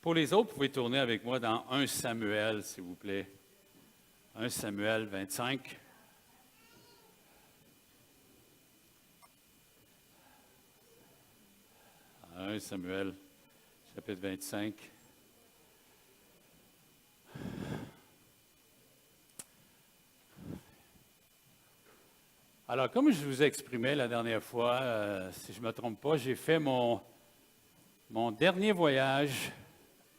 Pour les autres, vous pouvez tourner avec moi dans 1 Samuel, s'il vous plaît. 1 Samuel 25. « 1 Samuel, chapitre 25. » Alors, comme je vous exprimais la dernière fois, si je ne me trompe pas, j'ai fait mon dernier voyage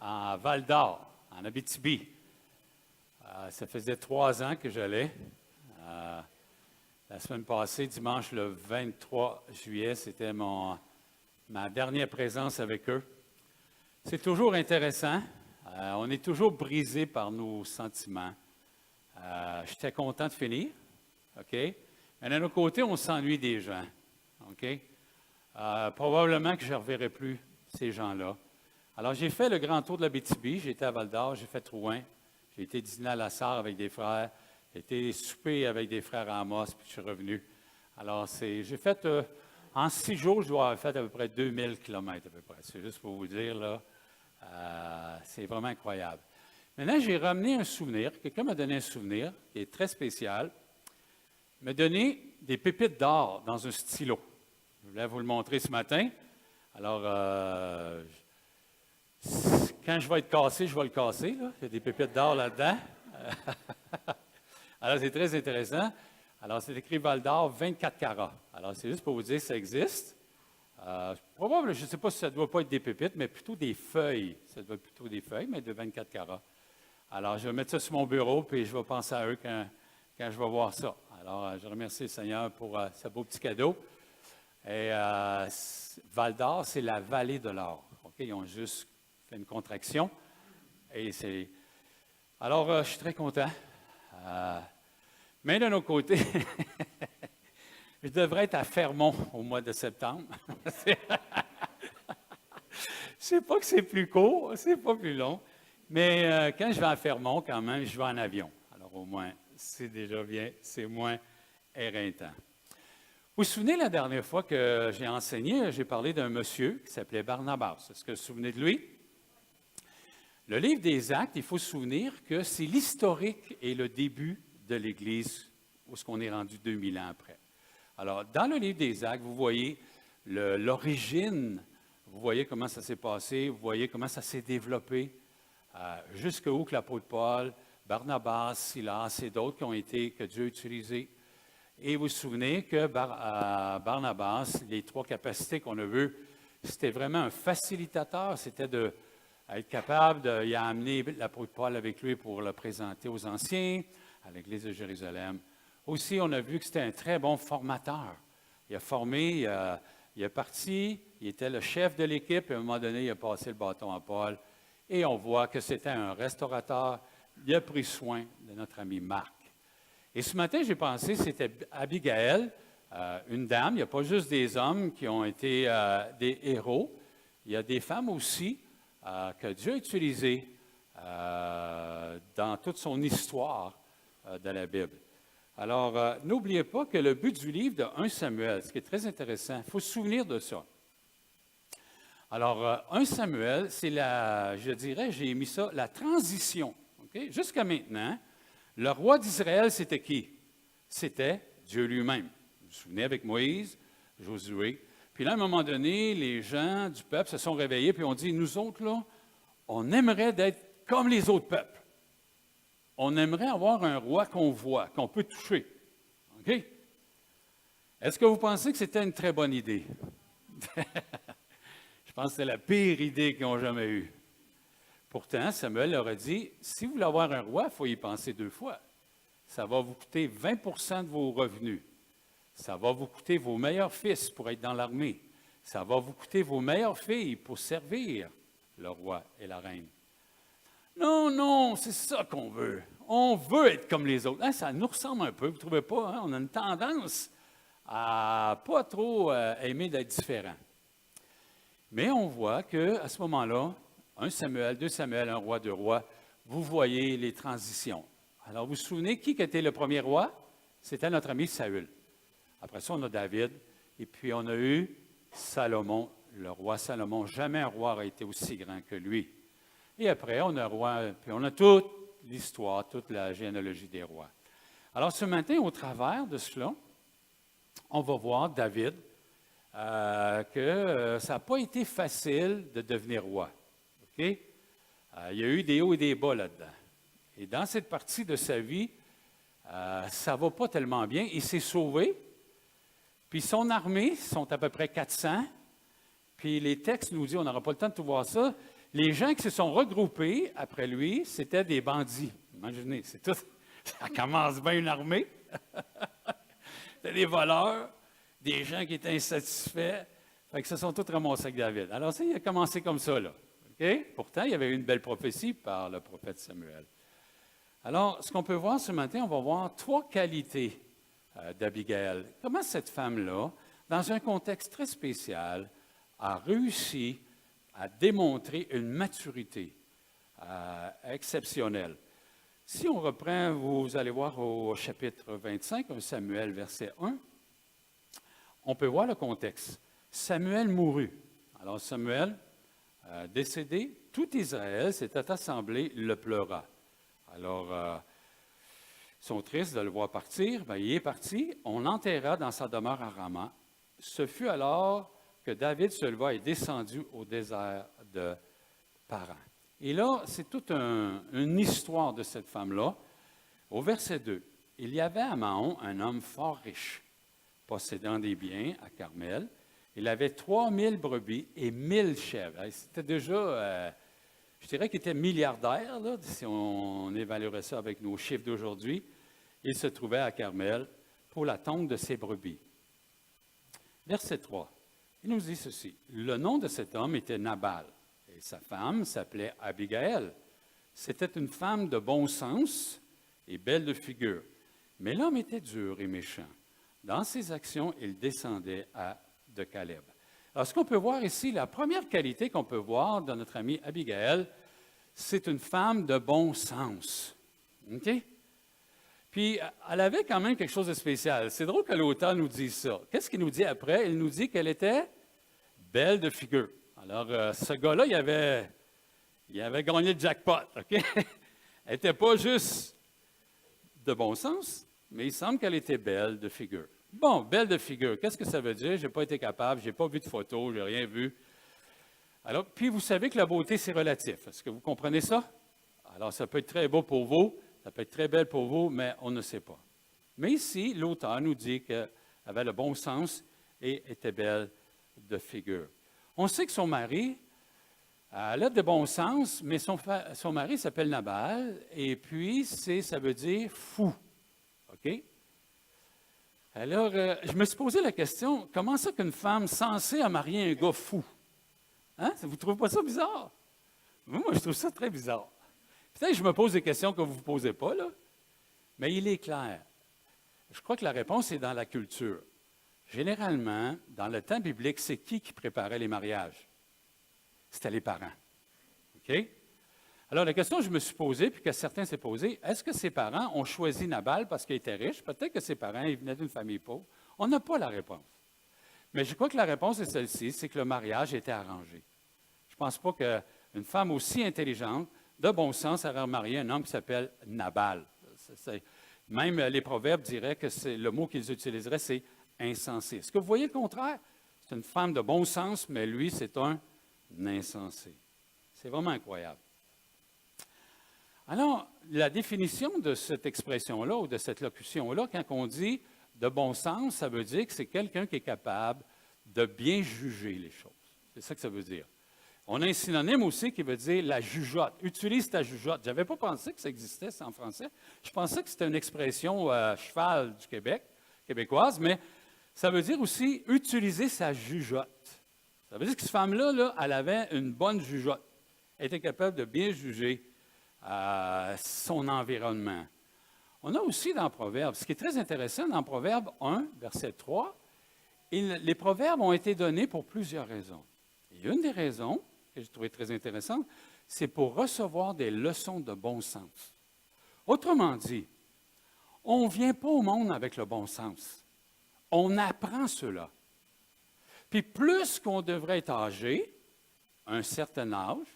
à Val-d'Or, en Abitibi. Ça faisait 3 ans que j'allais. La semaine passée, dimanche le 23 juillet, c'était ma dernière présence avec eux. C'est toujours intéressant. On est toujours brisé par nos sentiments. J'étais content de finir, OK? Mais d'un autre côté, on s'ennuie des gens, OK? Probablement que je ne reverrai plus ces gens-là. Alors, j'ai fait le grand tour de l'Abitibi. J'ai été à Val-d'Or, j'ai fait Rouen. J'ai été dîner à la Sarre avec des frères. J'ai été souper avec des frères à Amos, puis je suis revenu. Alors, j'ai fait, en 6 jours, je dois avoir fait à peu près 2000 kilomètres à peu près. C'est juste pour vous dire, là, c'est vraiment incroyable. Maintenant, j'ai ramené un souvenir. Quelqu'un m'a donné un souvenir qui est très spécial. Il m'a donné des pépites d'or dans un stylo. Je voulais vous le montrer ce matin. Alors, quand je vais être cassé, je vais le casser. Là. Il y a des pépites d'or là-dedans. Alors, c'est très intéressant. Alors, c'est écrit Val d'Or 24 carats. Alors, c'est juste pour vous dire que ça existe. Probablement, je ne sais pas si ça ne doit pas être des pépites, mais plutôt des feuilles. Ça doit être plutôt des feuilles, mais de 24 carats. Alors, je vais mettre ça sur mon bureau, puis je vais penser à eux quand je vais voir ça. Alors, je remercie le Seigneur pour ce beau petit cadeau. Et Val d'Or, c'est la vallée de l'or. OK? Ils ont juste fait une contraction. Et c'est. Alors, je suis très content. Mais d'un autre côté, je devrais être à Fermont au mois de septembre. C'est pas que c'est plus court, c'est pas plus long. Mais quand je vais à Fermont, quand même, je vais en avion. Alors, au moins, c'est déjà bien, c'est moins éreintant. Vous vous souvenez, la dernière fois que j'ai enseigné, j'ai parlé d'un monsieur qui s'appelait Barnabas. Est-ce que vous vous souvenez de lui? Le livre des Actes, il faut se souvenir que c'est l'historique et le début de l'Église, où est-ce qu'on est rendu 2000 ans après. Alors, dans le livre des Actes, vous voyez l'origine, vous voyez comment ça s'est passé, vous voyez comment ça s'est développé, jusqu'où que l'apôtre Paul, Barnabas, Silas et d'autres que Dieu a utilisés. Et vous vous souvenez que Barnabas, les 3 capacités qu'on a vues, c'était vraiment un facilitateur, c'était d'être capable, il a amené l'apôtre Paul avec lui pour le présenter aux anciens, à l'Église de Jérusalem. Aussi, on a vu que c'était un très bon formateur. Il a formé, il est parti, il était le chef de l'équipe, et à un moment donné, il a passé le bâton à Paul. Et on voit que c'était un restaurateur. Il a pris soin de notre ami Marc. Et ce matin, j'ai pensé, c'était Abigail, une dame. Il n'y a pas juste des hommes qui ont été des héros. Il y a des femmes aussi que Dieu a utilisées dans toute son histoire de la Bible. Alors, n'oubliez pas que le but du livre de 1 Samuel, ce qui est très intéressant, il faut se souvenir de ça. Alors, 1 Samuel, c'est j'ai mis ça, la transition. Okay? Jusqu'à maintenant, le roi d'Israël, c'était qui? C'était Dieu lui-même. Vous vous souvenez avec Moïse, Josué. Puis là, à un moment donné, les gens du peuple se sont réveillés et ont dit, nous autres, là, on aimerait d'être comme les autres peuples. On aimerait avoir un roi qu'on voit, qu'on peut toucher. OK? Est-ce que vous pensez que c'était une très bonne idée? Je pense que c'est la pire idée qu'ils ont jamais eue. Pourtant, Samuel leur a dit, si vous voulez avoir un roi, il faut y penser 2 fois. Ça va vous coûter 20 % de vos revenus. Ça va vous coûter vos meilleurs fils pour être dans l'armée. Ça va vous coûter vos meilleures filles pour servir le roi et la reine. Non, non, c'est ça qu'on veut. On veut être comme les autres. Hein, ça nous ressemble un peu, vous ne trouvez pas? Hein? On a une tendance à pas trop aimer d'être différent. Mais on voit qu'à ce moment-là, 1 Samuel, 2 Samuel, 1 roi, 2 rois, vous voyez les transitions. Alors, vous vous souvenez qui était le premier roi? C'était notre ami Saül. Après ça, on a David. Et puis, on a eu Salomon, le roi Salomon. Jamais un roi n'a été aussi grand que lui. Et après, on a roi, puis on a toute l'histoire, toute la généalogie des rois. Alors ce matin, au travers de cela, on va voir David, que ça n'a pas été facile de devenir roi. OK? Il y a eu des hauts et des bas là-dedans. Et dans cette partie de sa vie, ça ne va pas tellement bien. Il s'est sauvé, puis son armée sont à peu près 400. Puis les textes nous disent, on n'aura pas le temps de tout voir ça, les gens qui se sont regroupés après lui, c'était des bandits. Imaginez, c'est tout. Ça commence bien une armée. C'était des voleurs, des gens qui étaient insatisfaits. Fait que se sont tous ramassés avec David. Alors ça, il a commencé comme ça, là. OK? Pourtant, il y avait eu une belle prophétie par le prophète Samuel. Alors, ce qu'on peut voir ce matin, on va voir 3 qualités d'Abigail. Comment cette femme-là, dans un contexte très spécial, a réussi à démontrer une maturité exceptionnelle. Si on reprend, vous allez voir au chapitre 25, 1 Samuel, verset 1, on peut voir le contexte. Samuel mourut. Alors Samuel, décédé, tout Israël s'était assemblé, le pleura. Alors, ils sont tristes de le voir partir. Bien, il est parti. On l'enterra dans sa demeure à Rama. Ce fut alors que David se leva et descendu au désert de Paran. Et là, c'est toute une histoire de cette femme-là. Au verset 2, il y avait à Mahon un homme fort riche, possédant des biens à Carmel. Il avait 3000 brebis et 1000 chèvres. C'était déjà, je dirais qu'il était milliardaire, là, si on évaluerait ça avec nos chiffres d'aujourd'hui. Il se trouvait à Carmel pour la tonte de ses brebis. Verset 3. Il nous dit ceci. Le nom de cet homme était Nabal et sa femme s'appelait Abigail. C'était une femme de bon sens et belle de figure. Mais l'homme était dur et méchant. Dans ses actions, il descendait de Caleb. Alors, ce qu'on peut voir ici, la première qualité qu'on peut voir dans notre amie Abigail, c'est une femme de bon sens. OK? Puis, elle avait quand même quelque chose de spécial. C'est drôle que l'auteur nous dise ça. Qu'est-ce qu'il nous dit après? Il nous dit qu'elle était belle de figure. Alors, ce gars-là, il avait gagné le jackpot. OK? Elle n'était pas juste de bon sens, mais il semble qu'elle était belle de figure. Bon, belle de figure, qu'est-ce que ça veut dire? Je n'ai pas été capable, je n'ai pas vu de photo, je n'ai rien vu. Alors, puis vous savez que la beauté, c'est relatif. Est-ce que vous comprenez ça? Alors, ça peut être très beau pour vous, ça peut être très belle pour vous, mais on ne sait pas. Mais ici, l'auteur nous dit qu'elle avait le bon sens et était belle de figure. On sait que son mari, elle a de bon sens, mais son mari s'appelle Nabal, et puis ça veut dire fou. OK? Alors, je me suis posé la question, comment ça qu'une femme censée a marié un gars fou? Hein? Vous ne trouvez pas ça bizarre? Moi, je trouve ça très bizarre. Peut-être que je me pose des questions que vous ne vous posez pas, là, mais il est clair. Je crois que la réponse est dans la culture. Généralement, dans le temps biblique, c'est qui préparait les mariages? C'était les parents. OK? Alors, la question que je me suis posée, puis que certains s'est posée, est-ce que ses parents ont choisi Nabal parce qu'il était riche? Peut-être que ses parents, ils venaient d'une famille pauvre. On n'a pas la réponse. Mais je crois que la réponse est celle-ci, c'est que le mariage était arrangé. Je ne pense pas qu'une femme aussi intelligente, de bon sens, aurait marié un homme qui s'appelle Nabal. Même les proverbes diraient que le mot qu'ils utiliseraient, c'est insensé. Est-ce que vous voyez le contraire? C'est une femme de bon sens, mais lui, c'est un insensé. C'est vraiment incroyable. Alors, la définition de cette expression-là ou de cette locution-là, quand on dit de bon sens, ça veut dire que c'est quelqu'un qui est capable de bien juger les choses. C'est ça que ça veut dire. On a un synonyme aussi qui veut dire la jugeote. Utilise ta jugeote. Je n'avais pas pensé que ça existait, ça, en français. Je pensais que c'était une expression cheval du Québec, québécoise, mais ça veut dire aussi utiliser sa jugeote. Ça veut dire que cette femme-là, là, elle avait une bonne jugeote. Elle était capable de bien juger son environnement. On a aussi dans Proverbes, ce qui est très intéressant, dans Proverbes 1, verset 3, les proverbes ont été donnés pour plusieurs raisons. Et une des raisons, que j'ai trouvé très intéressante, c'est pour recevoir des leçons de bon sens. Autrement dit, on ne vient pas au monde avec le bon sens. On apprend cela. Puis plus qu'on devrait être âgé, un certain âge,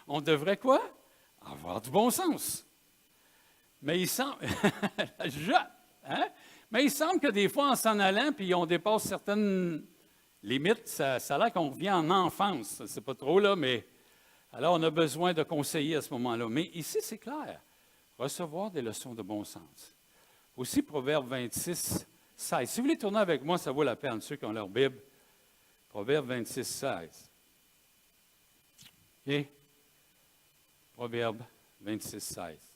On devrait quoi? Avoir du bon sens. Mais il semble, Mais il semble que des fois, en s'en allant, puis on dépasse certaines limites, ça a l'air qu'on revient en enfance. C'est pas trop, là, mais alors on a besoin de conseiller à ce moment-là. Mais ici, c'est clair. Recevoir des leçons de bon sens. Aussi, Proverbe 26, 16. Si vous voulez tourner avec moi, ça vaut la peine, ceux qui ont leur Bible. Proverbe 26, 16. OK? Proverbe 26, 16.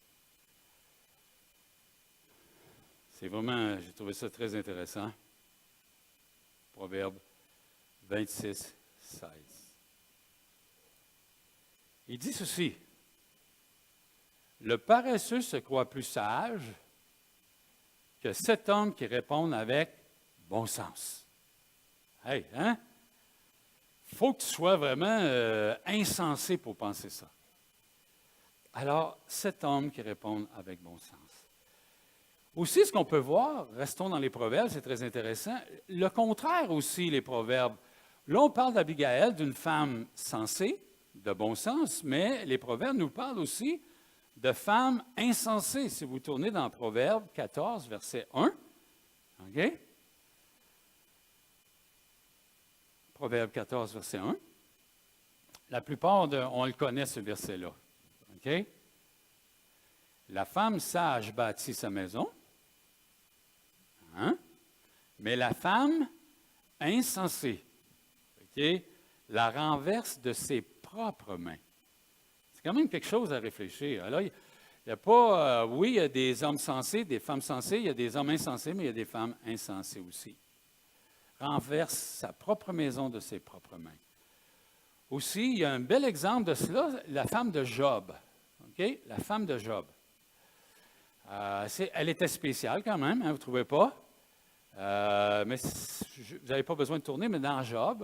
C'est vraiment, j'ai trouvé ça très intéressant. Proverbe 26, 16. Il dit ceci. Le paresseux se croit plus sage que cet homme qui répond avec bon sens. Hey, hein? Il faut que tu sois vraiment insensé pour penser ça. Alors, cet homme qui répond avec bon sens. Aussi, ce qu'on peut voir, restons dans les proverbes, c'est très intéressant, le contraire aussi, les proverbes. Là, on parle d'Abigaël, d'une femme sensée, de bon sens, mais les proverbes nous parlent aussi de femmes insensées. Si vous tournez dans Proverbe 14, verset 1, OK? Proverbe 14, verset 1. La plupart, on le connaît, ce verset-là. OK? La femme sage bâtit sa maison, hein? Mais la femme insensée, OK, la renverse de ses propres mains. C'est quand même quelque chose à réfléchir. Alors, il n'y a pas, oui, il y a des hommes sensés, des femmes sensées, il y a des hommes insensés, mais il y a des femmes insensées aussi. Renverse sa propre maison de ses propres mains. Aussi, il y a un bel exemple de cela, la femme de Job. OK? La femme de Job. Elle était spéciale quand même, hein, vous ne trouvez pas? Mais vous n'avez pas besoin de tourner, mais dans Job,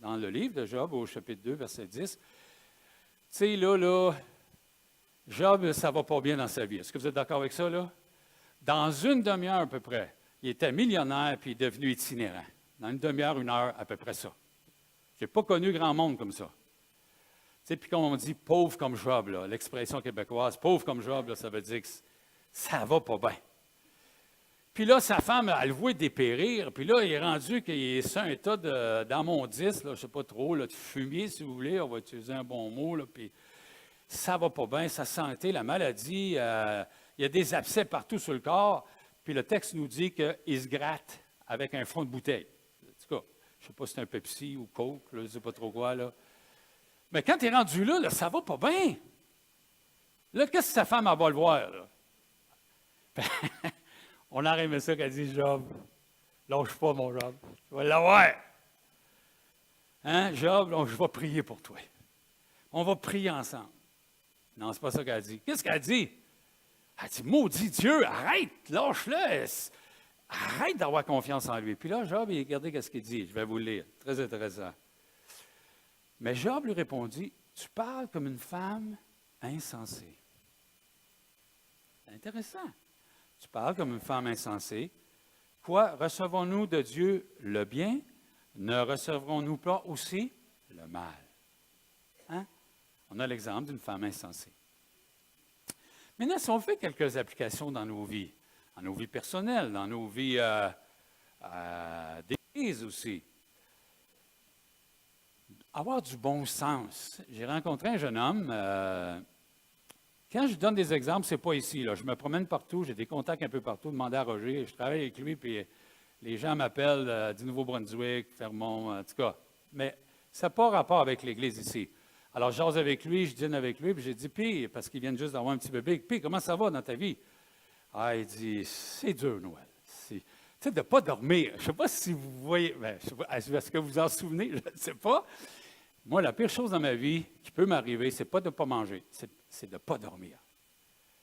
dans le livre de Job, au chapitre 2, verset 10, tu sais, là, Job, ça ne va pas bien dans sa vie. Est-ce que vous êtes d'accord avec ça, là? Dans une demi-heure à peu près, il était millionnaire puis il est devenu itinérant. Dans une demi-heure, une heure, à peu près ça. Je n'ai pas connu grand monde comme ça. Tu sais, puis quand on dit pauvre comme Job, là, l'expression québécoise, pauvre comme Job, là, ça veut dire que ça va pas bien. Puis là, sa femme, elle le voit dépérir. Puis là, il est rendu qu'il est sur un tas d'ammondices, je ne sais pas trop, là, de fumier, si vous voulez. On va utiliser un bon mot. Là, puis ça va pas bien, sa santé, la maladie. Il y a des abcès partout sur le corps. Puis le texte nous dit qu'il se gratte avec un fond de bouteille. En tout cas, je ne sais pas si c'est un Pepsi ou Coke, là, je ne sais pas trop quoi. Là. Mais quand tu es rendu là, ça va pas bien. Là, qu'est-ce que sa femme va le voir? Là? On a aimé ça qu'elle dit, Job, lâche pas mon Job, tu vas l'avoir. Hein, Job, je vais prier pour toi. On va prier ensemble. Non, c'est pas ça qu'elle dit. Qu'est-ce qu'elle dit? Elle dit, maudit Dieu, arrête, lâche-le. Arrête d'avoir confiance en lui. Puis là, Job, regardez ce qu'il dit. Je vais vous le lire. Très intéressant. Mais Job lui répondit, tu parles comme une femme insensée. C'est intéressant. Tu parles comme une femme insensée. Quoi, recevons-nous de Dieu le bien? Ne recevrons-nous pas aussi le mal? Hein? On a l'exemple d'une femme insensée. Maintenant, si on fait quelques applications dans nos vies personnelles, dans nos vies d'église aussi, avoir du bon sens. J'ai rencontré un jeune homme. Quand je donne des exemples, ce n'est pas ici. Là. Je me promène partout, j'ai des contacts un peu partout, demandez à Roger, je travaille avec lui, puis les gens m'appellent du Nouveau-Brunswick, Fermont, en tout cas. Mais ça n'a pas rapport avec l'Église ici. Alors, je jase avec lui, je dîne avec lui, puis j'ai dit, puis, parce qu'il vient juste d'avoir un petit bébé, puis, comment ça va dans ta vie? Ah, il dit, c'est dur, Noël. Tu sais, de ne pas dormir. Je ne sais pas si vous voyez, est-ce que vous en souvenez? Je ne sais pas. Moi, la pire chose dans ma vie qui peut m'arriver, ce n'est pas de ne pas manger, c'est de ne pas dormir.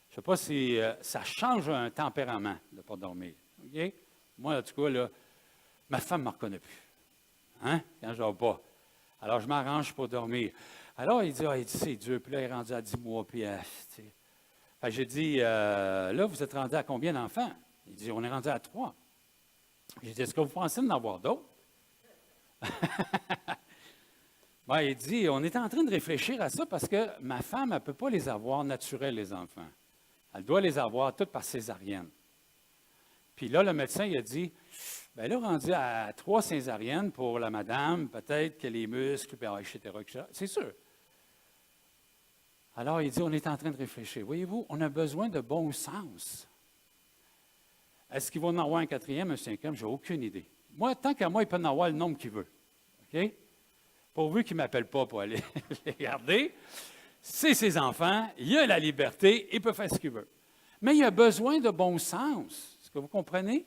Je ne sais pas si ça change un tempérament de ne pas dormir. Okay? Moi, en tout cas, là, ma femme ne me reconnaît plus. Hein? Quand je ne dors pas. Alors, je m'arrange pour dormir. Alors, il dit, c'est dur. Puis là, il est rendu à 10 mois. Puis, j'ai dit, là, vous êtes rendu à combien d'enfants? Il dit, on est rendu à 3. J'ai dit, est-ce que vous pensez d'en avoir d'autres? Ouais, il dit, on est en train de réfléchir à ça parce que ma femme, elle ne peut pas les avoir naturels, les enfants. Elle doit les avoir toutes par césarienne. Puis là, le médecin, il a dit, bien là, rendu à 3 césariennes pour la madame, peut-être que les muscles, puis, etc., etc. C'est sûr. Alors, il dit, on est en train de réfléchir. Voyez-vous, on a besoin de bon sens. Est-ce qu'il va en avoir un quatrième, un cinquième? Je n'ai aucune idée. Moi, tant qu'à moi, il peut en avoir le nombre qu'il veut. OK? Pourvu qu'il ne m'appelle pas pour aller les garder. C'est ses enfants, il a la liberté, il peut faire ce qu'il veut. Mais il a besoin de bon sens. Est-ce que vous comprenez?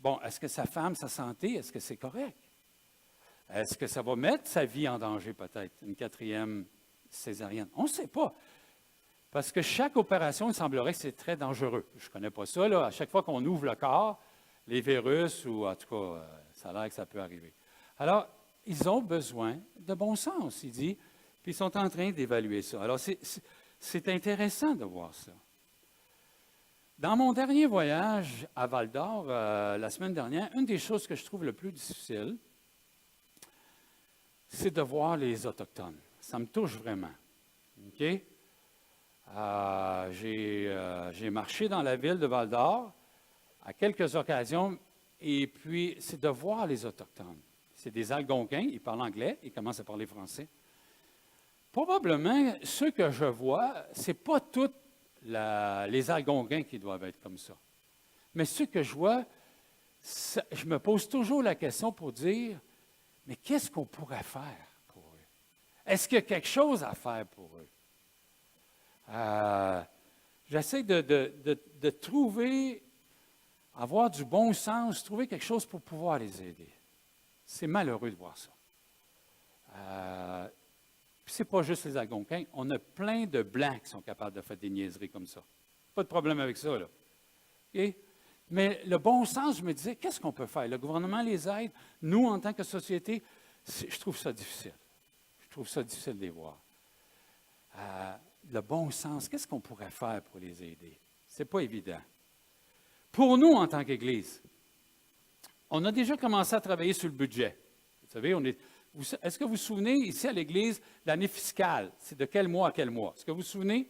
Bon, est-ce que sa femme, sa santé, est-ce que c'est correct? Est-ce que ça va mettre sa vie en danger peut-être, une quatrième césarienne? On ne sait pas. Parce que chaque opération, il semblerait que c'est très dangereux. Je ne connais pas ça, là. À chaque fois qu'on ouvre le corps, les virus, ou en tout cas, ça a l'air que ça peut arriver. Alors, ils ont besoin de bon sens, il dit, puis ils sont en train d'évaluer ça. Alors, c'est intéressant de voir ça. Dans mon dernier voyage à Val-d'Or, la semaine dernière, une des choses que je trouve le plus difficile, c'est de voir les Autochtones. Ça me touche vraiment. OK? J'ai marché dans la ville de Val-d'Or à quelques occasions, et puis c'est de voir les Autochtones. C'est des Algonquins, ils parlent anglais, ils commencent à parler français. Probablement, ceux que je vois, ce n'est pas tous les Algonquins qui doivent être comme ça. Mais ceux que je vois, je me pose toujours la question pour dire, mais qu'est-ce qu'on pourrait faire pour eux? Est-ce qu'il y a quelque chose à faire pour eux? J'essaie de trouver, avoir du bon sens, trouver quelque chose pour pouvoir les aider. C'est malheureux de voir ça. Puis c'est pas juste les Algonquins, on a plein de Blancs qui sont capables de faire des niaiseries comme ça. Pas de problème avec ça, là. Okay? Mais le bon sens, je me disais, qu'est-ce qu'on peut faire? Le gouvernement les aide. Nous, en tant que société, je trouve ça difficile. Je trouve ça difficile de les voir. Le bon sens, qu'est-ce qu'on pourrait faire pour les aider? Ce n'est pas évident. Pour nous, en tant qu'Église, on a déjà commencé à travailler sur le budget. Vous savez, est-ce que vous vous souvenez, ici à l'Église, l'année fiscale, c'est de quel mois à quel mois? Est-ce que vous vous souvenez?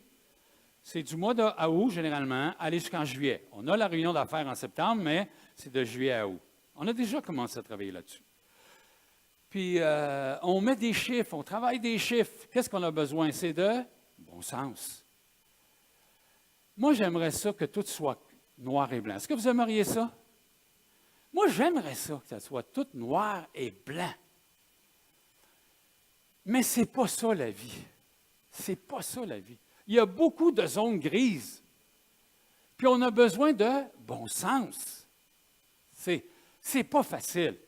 C'est du mois d'août, généralement, aller jusqu'en juillet. On a la réunion d'affaires en septembre, mais c'est de juillet à août. On a déjà commencé à travailler là-dessus. Puis, on met des chiffres, on travaille des chiffres. Qu'est-ce qu'on a besoin? C'est de bon sens. Moi, j'aimerais ça que tout soit noir et blanc. Est-ce que vous aimeriez ça? Moi, j'aimerais ça, que ça soit tout noir et blanc. Mais ce n'est pas ça la vie. Ce n'est pas ça la vie. Il y a beaucoup de zones grises. Puis on a besoin de bon sens. C'est pas facile.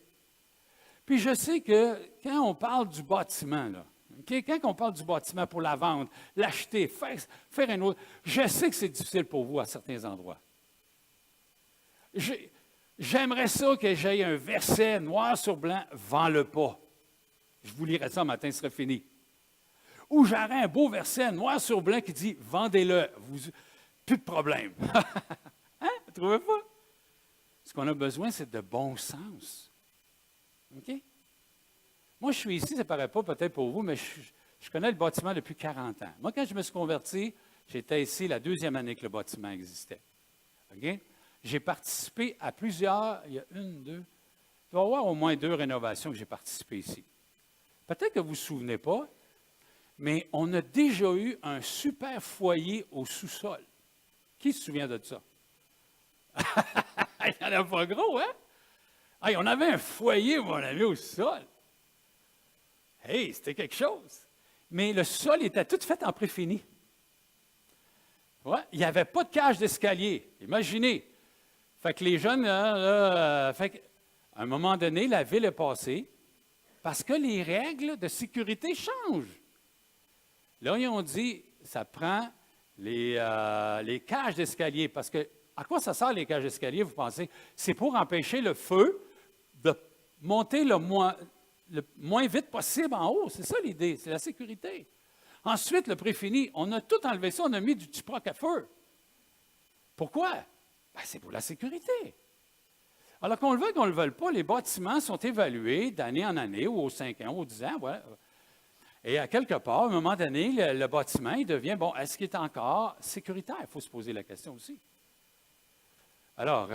Puis je sais que quand on parle du bâtiment, là, okay, quand on parle du bâtiment pour la vendre, l'acheter, faire un autre, je sais que c'est difficile pour vous à certains endroits. J'aimerais ça que j'aie un verset noir sur blanc, vends-le pas. Je vous lirai ça matin, ce serait fini. Ou j'aurais un beau verset noir sur blanc qui dit, vendez-le, plus de problème. Hein? Vous ne trouvez pas? Ce qu'on a besoin, c'est de bon sens. OK? Moi, je suis ici, ça ne paraît pas peut-être pour vous, mais je connais le bâtiment depuis 40 ans. Moi, quand je me suis converti, j'étais ici la 2e année que le bâtiment existait. OK? J'ai participé à plusieurs, il y a une, deux, il doit y avoir au moins 2 rénovations que j'ai participé ici. Peut-être que vous ne vous souvenez pas, mais on a déjà eu un super foyer au sous-sol. Qui se souvient de ça? Il n'y en a pas gros, hein? Hey, on avait un foyer, mon ami, au sous-sol. Hey, c'était quelque chose. Mais le sol était tout fait en préfini. Ouais, il n'y avait pas de cage d'escalier. Imaginez. Fait que les jeunes, à un moment donné, la ville est passée parce que les règles de sécurité changent. Là, ils ont dit, ça prend les cages d'escalier. Parce que, à quoi ça sert les cages d'escalier, vous pensez? C'est pour empêcher le feu de monter le moins vite possible en haut. C'est ça l'idée, c'est la sécurité. Ensuite, le préfini, on a tout enlevé ça, on a mis du tuproc à feu. Pourquoi? Ben, c'est pour la sécurité. Alors qu'on le veuille qu'on ne le veuille pas, les bâtiments sont évalués d'année en année, ou aux 5 ans, ou aux 10 ans. Voilà. Et à quelque part, à un moment donné, le bâtiment, il devient, bon, est-ce qu'il est encore sécuritaire? Il faut se poser la question aussi. Alors,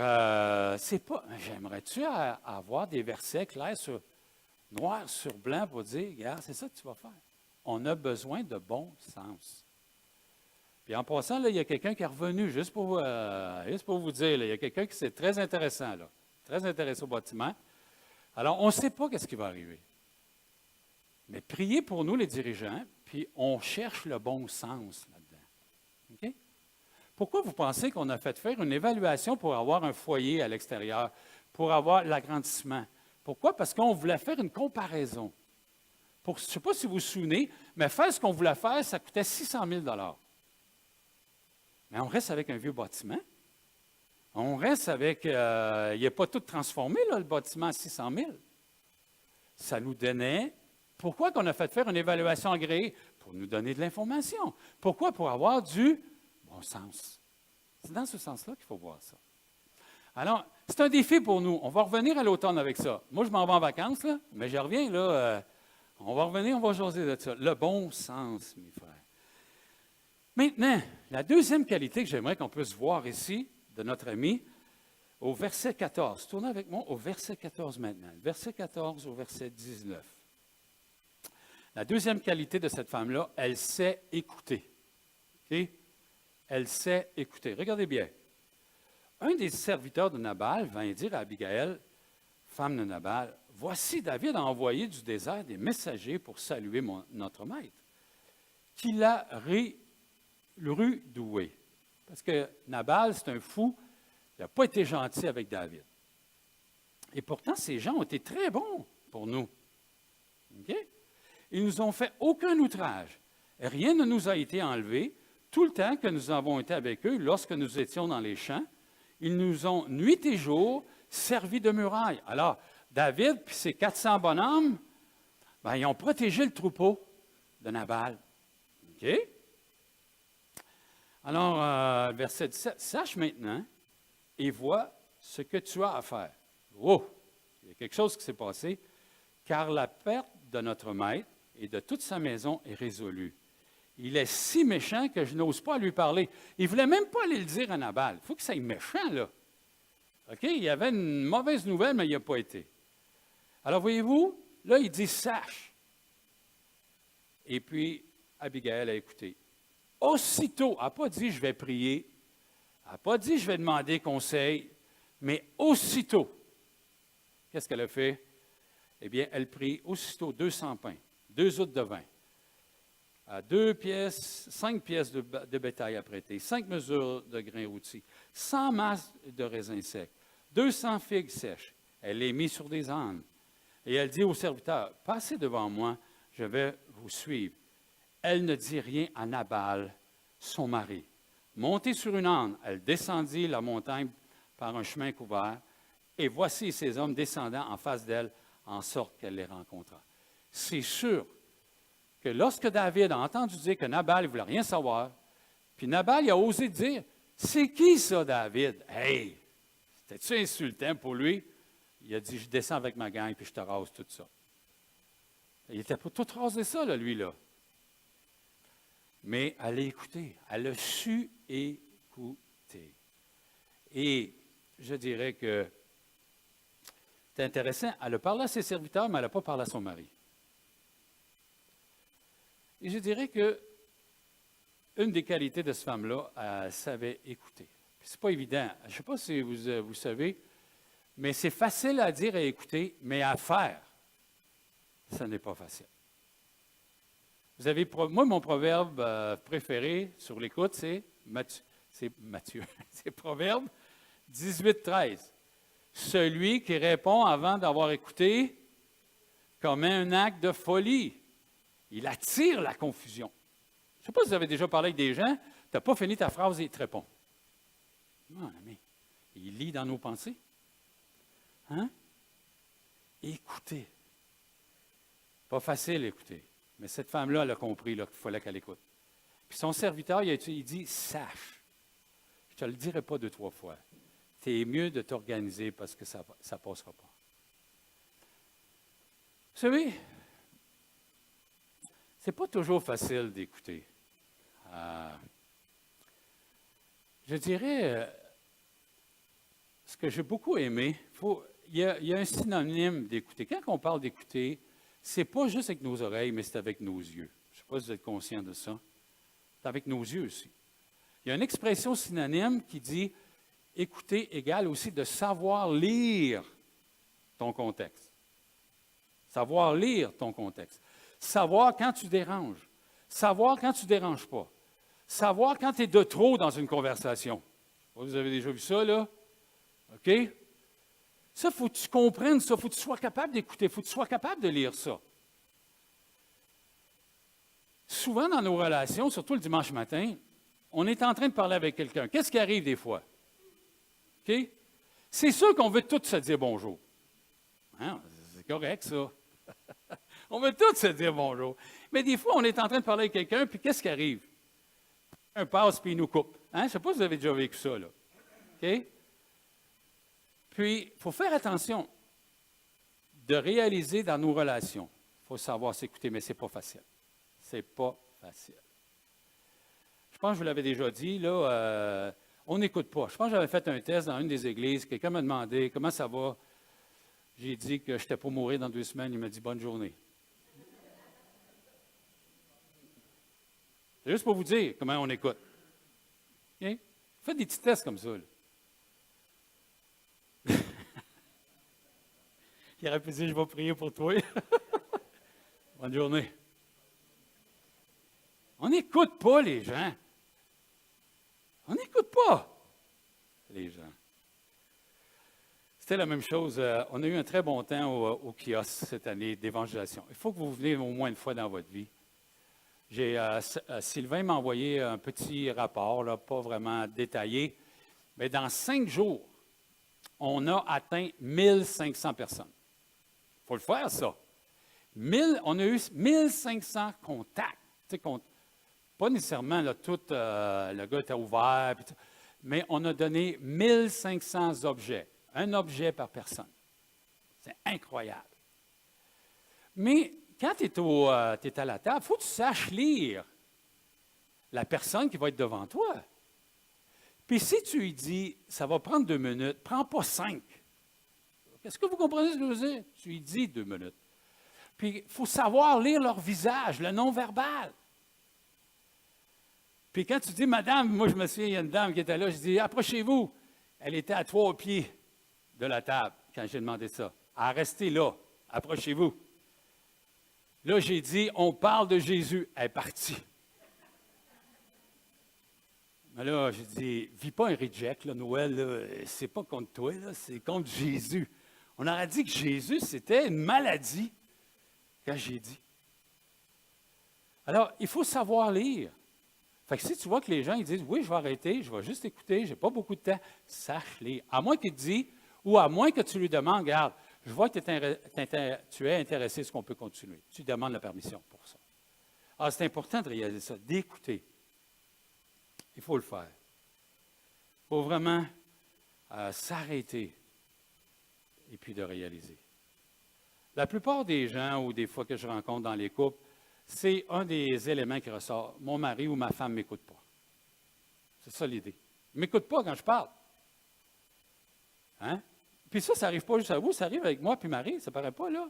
c'est pas, j'aimerais-tu avoir des versets clairs noir sur blanc pour dire, regarde, c'est ça que tu vas faire. On a besoin de bon sens. Puis en passant, là, il y a quelqu'un qui est revenu, juste pour vous dire, là, il y a quelqu'un qui c'est très intéressant, là, très intéressé au bâtiment. Alors, on ne sait pas qu'est-ce qui va arriver. Mais priez pour nous, les dirigeants, puis on cherche le bon sens là-dedans. OK? Pourquoi vous pensez qu'on a fait faire une évaluation pour avoir un foyer à l'extérieur, pour avoir l'agrandissement? Pourquoi? Parce qu'on voulait faire une comparaison. Je ne sais pas si vous vous souvenez, mais faire ce qu'on voulait faire, ça coûtait 600 000 $. Mais on reste avec un vieux bâtiment. On reste avec... il n'est pas tout transformé, là, le bâtiment à 600 000. Ça nous donnait... Pourquoi qu'on a fait faire une évaluation agréée? Pour nous donner de l'information. Pourquoi? Pour avoir du bon sens. C'est dans ce sens-là qu'il faut voir ça. Alors, c'est un défi pour nous. On va revenir à l'automne avec ça. Moi, je m'en vais en vacances, là, mais je reviens, là. On va revenir, on va jaser de ça. Le bon sens, mes frères. Maintenant, la deuxième qualité que j'aimerais qu'on puisse voir ici, de notre ami, au verset 14. Tournez avec moi au verset 14 maintenant. Verset 14 au verset 19. La deuxième qualité de cette femme-là, elle sait écouter. Okay? Elle sait écouter. Regardez bien. Un des serviteurs de Nabal vint dire à Abigail, femme de Nabal, « Voici, David a envoyé du désert des messagers pour saluer notre maître, qui l'a redoué. » Parce que Nabal, c'est un fou, il n'a pas été gentil avec David. Et pourtant, ces gens ont été très bons pour nous. OK? Ils ne nous ont fait aucun outrage. Rien ne nous a été enlevé. Tout le temps que nous avons été avec eux, lorsque nous étions dans les champs, ils nous ont, nuit et jour, servi de muraille. Alors, David puis ses 400 bonhommes, ben, ils ont protégé le troupeau de Nabal. OK? Alors, verset 17, « Sache maintenant et vois ce que tu as à faire. » Oh! Il y a quelque chose qui s'est passé. « Car la perte de notre maître et de toute sa maison est résolue. Il est si méchant que je n'ose pas lui parler. » Il ne voulait même pas aller le dire à Nabal. Il faut que ça aille méchant, là. OK? Il y avait une mauvaise nouvelle, mais il n'y a pas été. Alors, voyez-vous, là, il dit « Sache. » Et puis, Abigail a écouté. Aussitôt, elle n'a pas dit « Je vais prier », elle n'a pas dit « Je vais demander conseil », mais aussitôt, qu'est-ce qu'elle a fait? Eh bien, elle prit aussitôt 200 pains, 2 outres de vin, 5 pièces de bétail à prêter, 5 mesures de grains rôtis, 100 masses de raisins secs, 200 figues sèches. Elle les mit sur des ânes. Et elle dit au serviteur, « Passez devant moi, je vais vous suivre. » Elle ne dit rien à Nabal, son mari. Montée sur une âne, elle descendit la montagne par un chemin couvert, et voici ces hommes descendant en face d'elle, en sorte qu'elle les rencontra. C'est sûr que lorsque David a entendu dire que Nabal ne voulait rien savoir, puis Nabal il a osé dire, « C'est qui ça, David? » Hey! C'était-tu insultant pour lui? Il a dit, « Je descends avec ma gang, puis je te rase tout ça. » Il n'était pas tout rasé ça, là, lui, là. Mais elle a écouté. Elle a su écouter. Et je dirais que c'est intéressant. Elle a parlé à ses serviteurs, mais elle n'a pas parlé à son mari. Et je dirais que une des qualités de cette femme-là, elle savait écouter. Ce n'est pas évident. Je ne sais pas si vous savez, mais c'est facile à dire et à écouter, mais à faire, ce n'est pas facile. Vous avez, moi, mon proverbe préféré sur l'écoute, c'est Matthieu. C'est Proverbe 18-13. Celui qui répond avant d'avoir écouté commet un acte de folie. Il attire la confusion. Je ne sais pas si vous avez déjà parlé avec des gens, tu n'as pas fini ta phrase et il te répond. Non, mais il lit dans nos pensées. Hein? Écoutez. Pas facile écouter. Mais cette femme-là, elle a compris qu'il fallait qu'elle écoute. Puis son serviteur, il dit, « Sache, je ne te le dirai pas 2-3 fois. Tu es mieux de t'organiser parce que ça ne passera pas. » Vous savez, c'est pas toujours facile d'écouter. Je dirais, ce que j'ai beaucoup aimé, il y a un synonyme d'écouter. Quand on parle d'écouter, c'est pas juste avec nos oreilles, mais c'est avec nos yeux. Je ne sais pas si vous êtes conscient de ça. C'est avec nos yeux aussi. Il y a une expression synonyme qui dit écouter égale aussi de savoir lire ton contexte. Savoir lire ton contexte. Savoir quand tu déranges. Savoir quand tu ne déranges pas. Savoir quand tu es de trop dans une conversation. Vous avez déjà vu ça, là? OK? Ça, il faut que tu comprennes ça. Il faut que tu sois capable d'écouter. Il faut que tu sois capable de lire ça. Souvent, dans nos relations, surtout le dimanche matin, on est en train de parler avec quelqu'un. Qu'est-ce qui arrive des fois? OK? C'est sûr qu'on veut tous se dire bonjour. Hein? C'est correct, ça. On veut tous se dire bonjour. Mais des fois, on est en train de parler avec quelqu'un, puis qu'est-ce qui arrive? Un passe, puis il nous coupe. Hein? Je ne sais pas si vous avez déjà vécu ça, là. OK? Puis, il faut faire attention de réaliser dans nos relations. Il faut savoir s'écouter, mais ce n'est pas facile. C'est pas facile. Je pense que je vous l'avais déjà dit, là, on n'écoute pas. Je pense que j'avais fait un test dans une des églises. Quelqu'un m'a demandé comment ça va. J'ai dit que je n'étais pas mourir dans 2 semaines. Il m'a dit bonne journée. C'est juste pour vous dire comment on écoute. Okay? Faites des petits tests comme ça. Il aurait pu dire je vais prier pour toi. Bonne journée. On n'écoute pas les gens. On n'écoute pas les gens. C'était la même chose. On a eu un très bon temps au kiosque cette année d'évangélisation. Il faut que vous veniez au moins une fois dans votre vie. Sylvain m'a envoyé un petit rapport, là, pas vraiment détaillé, mais dans 5 jours, on a atteint 1500 personnes. Il faut le faire, ça. On a eu 1500 contacts. Pas nécessairement, là, tout le gars était ouvert, mais on a donné 1500 objets. Un objet par personne. C'est incroyable. Mais quand tu es à la table, il faut que tu saches lire la personne qui va être devant toi. Puis si tu lui dis, ça va prendre 2 minutes, prends pas 5. Est-ce que vous comprenez ce que je veux dire? Tu lui dis 2 minutes. Puis il faut savoir lire leur visage, le non-verbal. Puis quand tu dis, madame, moi je me souviens, il y a une dame qui était là, je dis, approchez-vous. Elle était à 3 pieds de la table quand j'ai demandé ça. À rester là, approchez-vous. Là, j'ai dit, on parle de Jésus. Elle est partie. Mais là, j'ai dit, vis pas un reject, là, Noël, là, c'est pas contre toi, là, c'est contre Jésus. On aurait dit que Jésus, c'était une maladie, quand j'ai dit. Alors, il faut savoir lire. Fait que si tu vois que les gens ils disent, oui, je vais arrêter, je vais juste écouter, je n'ai pas beaucoup de temps, sache lire. À moins qu'il te dise, ou à moins que tu lui demandes, regarde, je vois que tu es intéressé, est-ce qu'on peut continuer? Tu demandes la permission pour ça. Alors, c'est important de réaliser ça, d'écouter. Il faut le faire. Il faut vraiment s'arrêter et puis de réaliser. La plupart des gens, ou des fois que je rencontre dans les couples, c'est un des éléments qui ressort. Mon mari ou ma femme ne m'écoute pas. C'est ça l'idée. Ils ne m'écoutent pas quand je parle. Hein? Puis ça n'arrive pas juste à vous, ça arrive avec moi puis Marie, ça ne paraît pas là.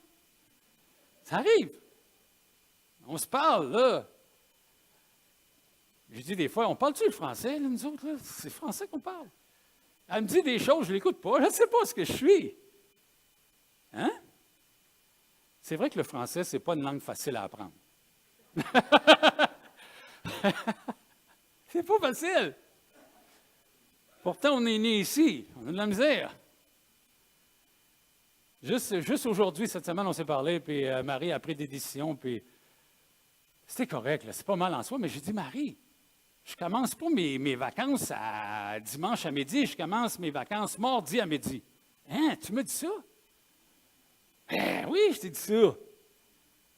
Ça arrive. On se parle, là. Je dis des fois, on parle-tu le français, là, nous autres? Là? C'est français qu'on parle. Elle me dit des choses, je ne l'écoute pas, je ne sais pas ce que je suis. Hein? C'est vrai que le français, ce n'est pas une langue facile à apprendre. C'est pas facile. Pourtant, on est né ici. On a de la misère. Juste aujourd'hui, cette semaine, on s'est parlé, puis Marie a pris des décisions, puis c'était correct, là, c'est pas mal en soi, mais j'ai dit, Marie, je commence pas mes vacances à dimanche à midi, je commence mes vacances mardi à midi. Hein, tu me dis ça? Ben oui, je t'ai dit ça.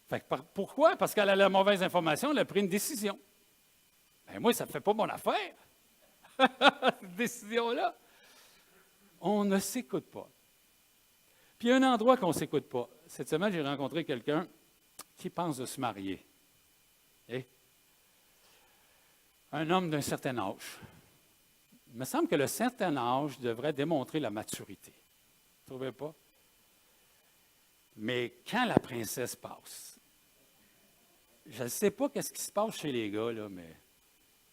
Fait que pourquoi? Parce qu'elle a la mauvaise information, elle a pris une décision. Ben moi, ça ne fait pas mon affaire. Cette décision-là. On ne s'écoute pas. Puis il y a un endroit qu'on ne s'écoute pas. Cette semaine, j'ai rencontré quelqu'un qui pense de se marier. Et un homme d'un certain âge. Il me semble que le certain âge devrait démontrer la maturité. Vous ne trouvez pas? Mais quand la princesse passe, je ne sais pas qu'est-ce qui se passe chez les gars, là, mais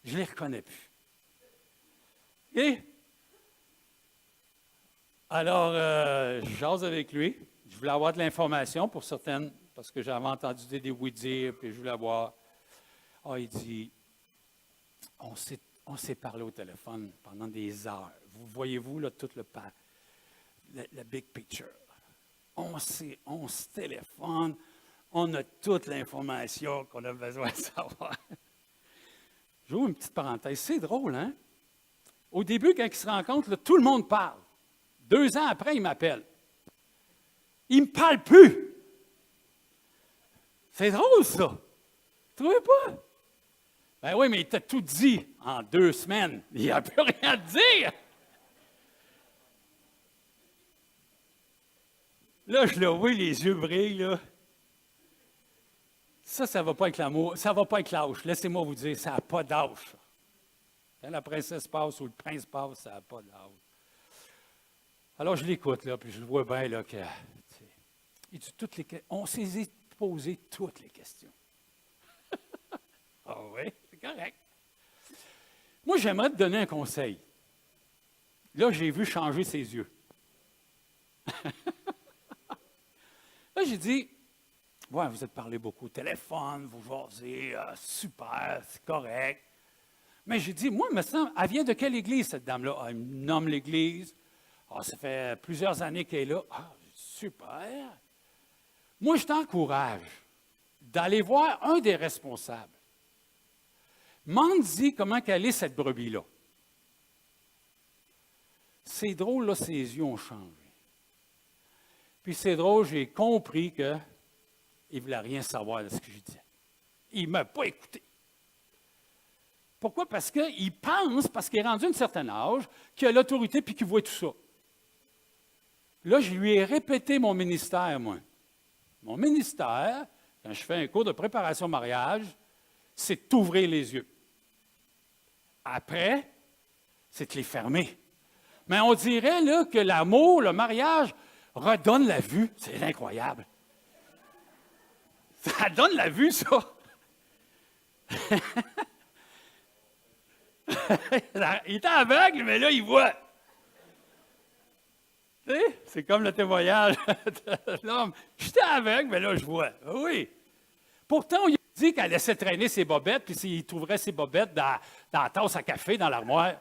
je ne les reconnais plus. Et alors, je jase avec lui. Je voulais avoir de l'information pour certaines, parce que j'avais entendu des oui-dire, puis je voulais avoir. Ah, il dit, on s'est parlé au téléphone pendant des heures. Vous voyez-vous, là, tout le big picture. On se téléphone, on a toute l'information qu'on a besoin de savoir. J'ouvre une petite parenthèse. C'est drôle, hein? Au début, quand ils se rencontrent, là, tout le monde parle. 2 ans après, il m'appelle. Il ne me parle plus. C'est drôle, ça. Vous ne trouvez pas? Ben oui, mais il t'a tout dit en 2 semaines. Il n'a plus rien à dire. Là, je le vois, les yeux brillent, là. Ça ne va pas avec l'amour. Ça ne va pas avec l'âge. Laissez-moi vous dire, ça n'a pas d'âge. Quand la princesse passe ou le prince passe, ça n'a pas d'âge. Alors, je l'écoute, là, puis je le vois bien, là, que. Il dit on s'est posé toutes les questions. Ah oui, c'est correct. Moi, j'aimerais te donner un conseil. Là, j'ai vu changer ses yeux. Là, j'ai dit, ouais, vous êtes parlé beaucoup au téléphone, vous jasez, super, c'est correct. Mais j'ai dit, moi, il me semble, elle vient de quelle église, cette dame-là? Ah, elle me nomme l'église. Ah, ça fait plusieurs années qu'elle est là. Ah, super. Moi, je t'encourage d'aller voir un des responsables. Demande-y comment qu'elle est, cette brebis-là. C'est drôle, là, ses yeux ont changé. Puis c'est drôle, j'ai compris qu'il ne voulait rien savoir de ce que je disais. Il ne m'a pas écouté. Pourquoi? Parce qu'il pense, parce qu'il est rendu à un certain âge, qu'il a l'autorité puis qu'il voit tout ça. Là, je lui ai répété mon ministère, moi. Mon ministère, quand je fais un cours de préparation au mariage, c'est d'ouvrir les yeux. Après, c'est de les fermer. Mais on dirait là, que l'amour, le mariage, redonne la vue. C'est incroyable. Ça donne la vue, ça. Il était aveugle, mais là, il voit. Tu sais, c'est comme le témoignage de l'homme. J'étais aveugle, mais là, je vois. Oui. Pourtant, il a dit qu'elle laissait traîner ses bobettes, puis il trouverait ses bobettes dans la tasse à café, dans l'armoire.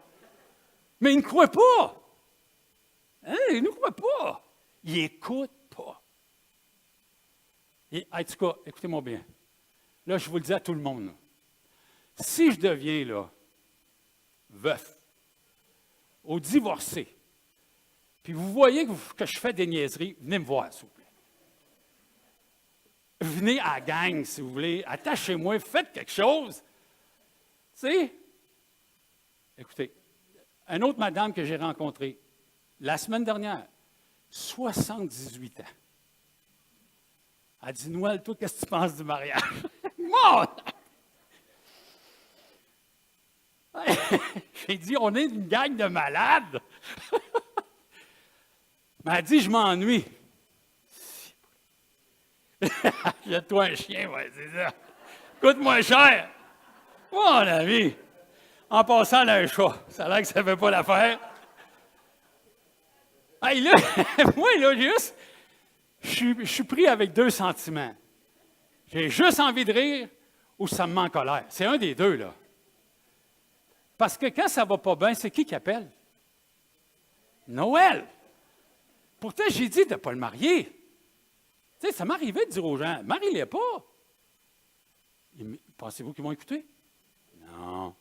Mais il ne croit pas. Hein? Il ne croit pas. Il n'écoute pas. En tout cas, écoutez-moi bien. Là, je vous le dis à tout le monde. Là. Si je deviens, là, veuf ou divorcé, puis vous voyez que je fais des niaiseries, venez me voir, s'il vous plaît. Venez à la gang, si vous voulez. Attachez-moi, faites quelque chose. Tu sais? Écoutez, une autre madame que j'ai rencontrée la semaine dernière, 78 ans. Elle dit, Noël, toi, qu'est-ce que tu penses du mariage? Moi! J'ai dit, on est une gang de malades. Mais elle dit, je m'ennuie. Jette-toi un chien, ouais, c'est ça. Coûte-moi cher. Mon ami. En passant, là, un chat. Ça a l'air que ça ne fait pas l'affaire. Hey, là, moi, là, juste, je suis pris avec 2 sentiments. J'ai juste envie de rire ou ça me met en colère. C'est un des deux, là. Parce que quand ça ne va pas bien, c'est qui appelle? Noël. Pourtant, j'ai dit de ne pas le marier. Tu sais, ça m'arrivait de dire aux gens, marie-les pas. Pensez-vous qu'ils vont écouter? Non.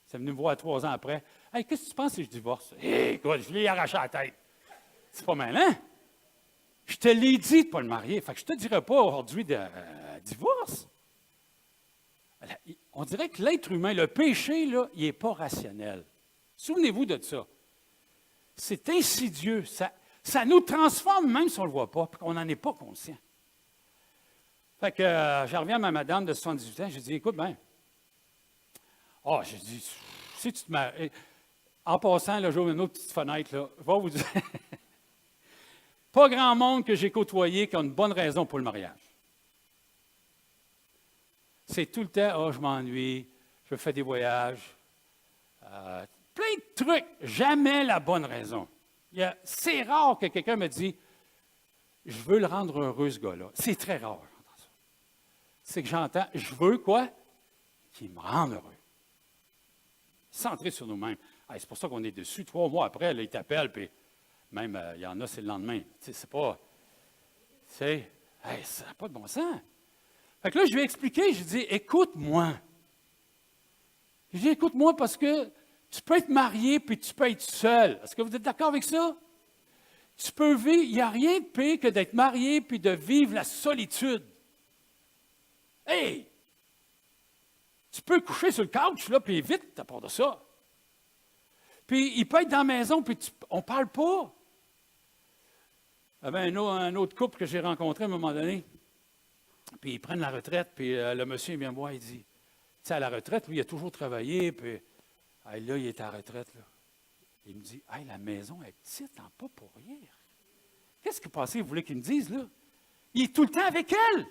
C'est venu me voir 3 ans après. Hey, qu'est-ce que tu penses si je divorce? Hey, écoute, je l'ai arraché la tête. C'est pas malin. Je te l'ai dit de ne pas le marier. Fait que je ne te dirai pas aujourd'hui de divorce. On dirait que l'être humain, le péché, là, il n'est pas rationnel. Souvenez-vous de ça. C'est insidieux. Ça nous transforme même si on ne le voit pas, puis qu'on n'en est pas conscient. Fait que je reviens à ma madame de 78 ans, je dis, écoute, ben, j'ai dit, si tu te maries, en passant, là, j'ouvre une autre petite fenêtre, là, va vous dire, pas grand monde que j'ai côtoyé qui a une bonne raison pour le mariage. C'est tout le temps, je m'ennuie, je fais des voyages, plein de trucs, jamais la bonne raison. C'est rare que quelqu'un me dise, je veux le rendre heureux, ce gars-là. C'est très rare, j'entends ça. C'est que j'entends, je veux quoi? Qu'il me rende heureux. Centré sur nous-mêmes. C'est pour ça qu'on est dessus. 3 mois après, là, il t'appelle, puis même, il y en a, c'est le lendemain. C'est pas, ça n'a pas de bon sens. Fait que là, je lui ai expliqué, je lui ai dit, écoute-moi. Je lui ai dit, écoute-moi parce que tu peux être marié puis tu peux être seul. Est-ce que vous êtes d'accord avec ça? Tu peux vivre, il n'y a rien de pire que d'être marié puis de vivre la solitude. Hey! Tu peux coucher sur le couch, là, puis vite, à part de ça. Puis il peut être dans la maison, puis on ne parle pas. Il y avait un autre couple que j'ai rencontré à un moment donné. Puis ils prennent la retraite, puis le monsieur vient me voir, il dit, tu sais, à la retraite, lui, il a toujours travaillé, puis là, il est à la retraite, là. Il me dit, la maison est petite, pas pour rien. Qu'est-ce que passé, vous voulez qu'il me dise, là? Il est tout le temps avec elle.